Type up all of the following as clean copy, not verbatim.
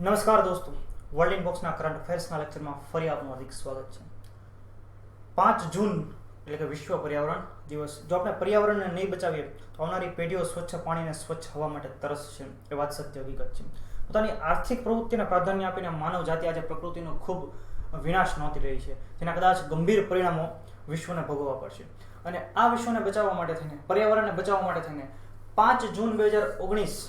નમસ્કાર દોસ્તો, world ઇનબોક્સના current અફેર્સના લેક્ચરમાં ફરી આપનું હાર્દિક સ્વાગત છે. 5 જૂન એટલે કે વિશ્વ પર્યાવરણ દિવસ. જો આપણે પર્યાવરણને નહીં બચાવીએ તો આવનારી પેઢીઓ સ્વચ્છ પાણી અને સ્વચ્છ હવા માટે તરસશે. એ વાત સત્ય હકીકત છે. પોતાની આર્થિક પ્રવૃત્તિને પ્રાધાન્ય આપીને માનવ જાતિ આજે પ્રકૃતિનો ખૂબ વિનાશ નોંધી રહી છે, જેના કદાચ ગંભીર પરિણામો વિશ્વને ભોગવવા પડશે. અને આ વિશ્વને બચાવવા માટે થઈને, પર્યાવરણને બચાવવા માટે થઈને 5 જૂન 2019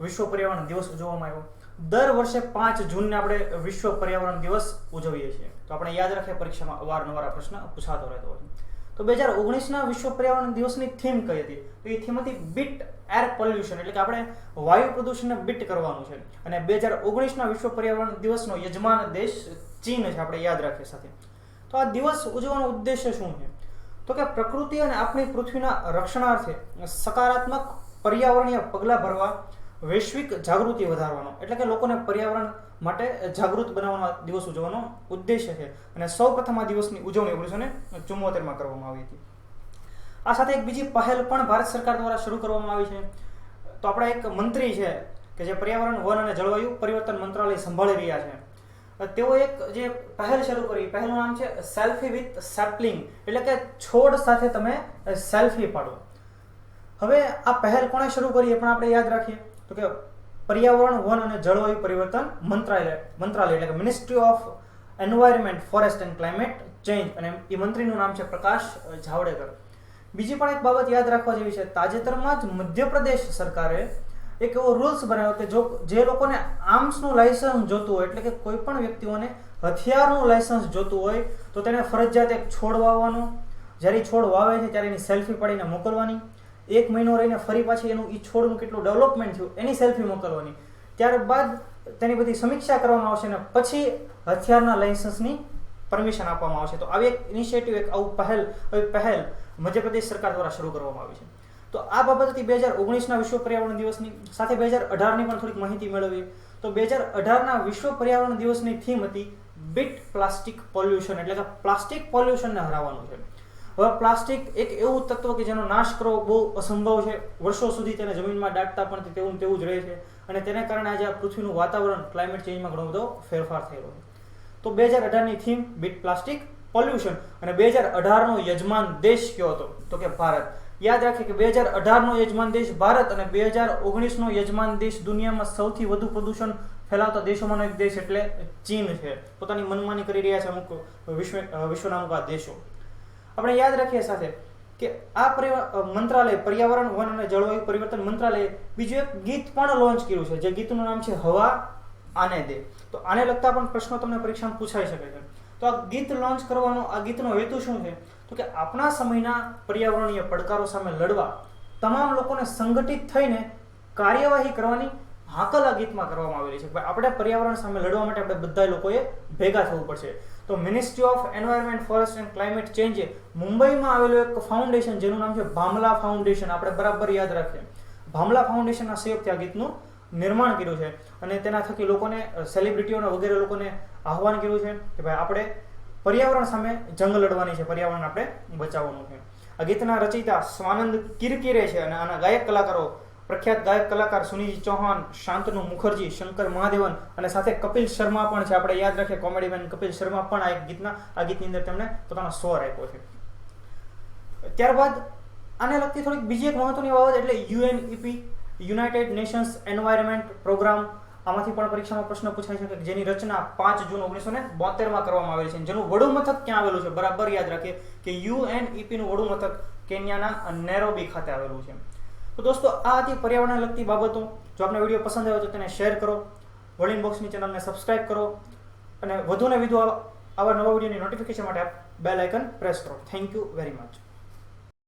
વિશ્વ પર્યાવરણ દિવસ ઉજવવામાં આવ્યો. દર વર્ષે 5 જૂનને આપણે વિશ્વ પર્યાવરણ દિવસ ઉજવીએ છીએ. તો આપણે યાદ રાખીએ, પરીક્ષામાં અવારનવાર આ પ્રશ્ન પૂછાતો રહેતો હોય. તો 2019ના વિશ્વ પર્યાવરણ દિવસની થીમ કઈ હતી? તો એ થીમ હતી બીટ એર પોલ્યુશન, એટલે કે આપણે વાયુ પ્રદૂષણને બીટ કરવાનું છે. અને 2019ના વિશ્વ પર્યાવરણ દિવસનો યજમાન દેશ ચીન છે, આપણે યાદ રાખીએ સાથે. તો આ દિવસ ઉજવવાનો ઉદ્દેશ્ય શું છે? તો કે પ્રકૃતિ અને આપણી પૃથ્વીના રક્ષણાર્થે સકારાત્મક પર્યાવરણીય પગલાં ભરવા, વૈશ્વિક જાગૃતિ વધારવાનો, એટલે કે લોકોને પર્યાવરણ માટે જાગૃત બનાવવાનો દિવસ ઉજવવાનો ઉદ્દેશ્ય છે. અને સૌ પ્રથમ આ દિવસની ઉજવણી 1974માં કરવામાં આવી હતી. આ સાથે એક બીજી પહેલ પણ ભારત સરકાર દ્વારા શરૂ કરવામાં આવી છે. તો આપણા એક મંત્રી છે કે જે પર્યાવરણ, વન અને જળવાયુ પરિવર્તન મંત્રાલય સંભાળી રહ્યા છે. તેઓ એક જે પહેલ શરૂ કરી, પહેલનું નામ છે સેલ્ફી વિથ સેપલિંગ, એટલે કે છોડ સાથે તમે સેલ્ફી પાડો. હવે આ પહેલ કોણે શરૂ કરી એ પણ આપણે યાદ રાખીએ. તો કે પર્યાવરણ, વન અને જળવાયુ પરિવર્તન મંત્રાલય એટલે કે ministry of environment, forest and climate change, અને એ મંત્રીનું નામ છે પ્રકાશ જાવડેકર. બીજી પણ એક બાબત યાદ રાખવા જેવી છે. તાજેતરમાં જ મધ્યપ્રદેશ સરકારે એક એવો રૂલ્સ બનાવ્યો કે જે લોકોને આર્મ્સનું લાયસન્સ જોતું હોય, એટલે કે કોઈ પણ વ્યક્તિઓને હથિયારનું લાયસન્સ જોતું હોય, તો તેને ફરજિયાત એક છોડ વાવવાનો, જ્યારે છોડ વાવે છે ત્યારે એની સેલ્ફી પાડીને મોકલવાની, 1 મહિનો રહીને ફરી પાછી એનું એ છોડનું કેટલું ડેવલપમેન્ટ થયું એની સેલ્ફી મોકલવાની. ત્યારબાદ તેની બધી સમીક્ષા કરવામાં આવશે અને પછી હથિયારના લાયસન્સની પરમિશન આપવામાં આવશે. તો આવી એક ઇનિશિયેટિવ, એક આવું પહેલ મધ્યપ્રદેશ સરકાર દ્વારા શરૂ કરવામાં આવી છે. તો આ બાબત હતી 2019ના વિશ્વ પર્યાવરણ દિવસની. સાથે 2018ની પણ થોડીક માહિતી મેળવી. તો 2018ના વિશ્વ પર્યાવરણ દિવસની થીમ હતી બીટ પ્લાસ્ટિક પોલ્યુશન, એટલે કે પ્લાસ્ટિક પોલ્યુશનને હરાવવાનું છે. હવે પ્લાસ્ટિક એક એવું તત્વ કે જેનો નાશ કરવો બહુ અસંભવ છે. વર્ષો સુધી તેને જમીનમાં દાટતા પણ તેવું જ રહે છે. અને તેને કારણે આજે આ પૃથ્વીનું વાતાવરણ, ક્લાઇમેટ ચેન્જમાં ઘણો બધો ફેરફાર થયેલો છે. તો 2018ની થીમ બીટ પ્લાસ્ટિક પોલ્યુશન. અને 2018નો યજમાન દેશ કયો હતો? તો કે ભારત. યાદ રાખીએ કે 2018નો યજમાન દેશ ભારત અને 2019નો યજમાન દેશ દુનિયામાં સૌથી વધુ પ્રદૂષણ ફેલાવતા દેશોમાંનો એક દેશ એટલે ચીન છે. પોતાની મનમાની કરી રહ્યા છે અમુક વિશ્વના અમુક દેશો. આપણે યાદ રાખીએ સાથે કે આ મંત્રાલય, પર્યાવરણ, વન અને જળવાયુ પરિવર્તન મંત્રાલયે બીજું એક ગીત પણ લોન્ચ કર્યું છે, જે ગીતનું નામ છે હવા આને દે. તો આને લગતા પણ પ્રશ્નો તમને પરીક્ષામાં પૂછાઈ શકે છે. તો આ ગીત લોન્ચ કરવાનો, આ ગીતનો હેતુ શું છે? તો કે આપણા સમયના પર્યાવરણીય પડકારો સામે લડવા તમામ લોકોને સંગઠિત થઈને કાર્યવાહી કરવાની હાકલ આ ગીતમાં કરવામાં આવેલી છે. આપણે પર્યાવરણ સામે લડવા માટે આપણે બધા લોકોએ ભેગા થવું પડશે. તો ministry of environment, forest and climate ચેન્જે મુંબઈમાં આવેલું એક ફાઉન્ડેશન જેનું નામ છે ભામલા ફાઉન્ડેશન, આપણે બરાબર યાદ રાખીએ, ભામલા ફાઉન્ડેશનના સહયોગથી આ ગીતનું નિર્માણ કર્યું છે. અને તેના થકી લોકોને, સેલિબ્રિટીઓને વગેરે લોકોને આહવાન કર્યું છે કે ભાઈ આપણે પર્યાવરણ સામે જંગ લડવાની છે, પર્યાવરણ આપણે બચાવવાનું છે. આ ગીતના રચયિતા સ્વાનંદ કિરકિરે છે અને આના ગાયક કલાકારો પ્રખ્યાત ગાયક કલાકાર સુનિધિ ચૌહાણ, શાંતનુ મુખર્જી, શંકર મહાદેવન અને સાથે કપિલ શર્મા પણ છે. આપણે યાદ રાખીએ કોમેડીમેન કપિલ શર્મા પણ આ ગીતની અંદર તેમણે પોતાનો સ્વર આપ્યો છે. ત્યારબાદ આને લગતી થોડીક બીજી એક મહત્વની બાબત એટલે UNEP, united nations environment programme. આમાંથી પણ પરીક્ષામાં પ્રશ્ન પૂછાઈ શકે, જેની રચના 5 જૂન 1972માં કરવામાં આવેલી છે. જેનું વડુ મથક ક્યાં આવેલું છે? બરાબર યાદ રાખીએ કે UNEPનું વડુ મથક કેન્યાના નેરોબી ખાતે આવેલું છે. તો દોસ્તો, આ હતી પર્યાવરણને લગતી બાબતો. જો આપને વિડીયો પસંદ આવ્યો તો તેને શેર કરો, વર્લ્ડ ઇનબોક્સની ચેનલને સબસ્ક્રાઇબ કરો અને વધુને વધુ આવા નવા વિડીયોની નોટિફિકેશન માટે બેલ આઇકન પ્રેસ કરો. Thank you very much.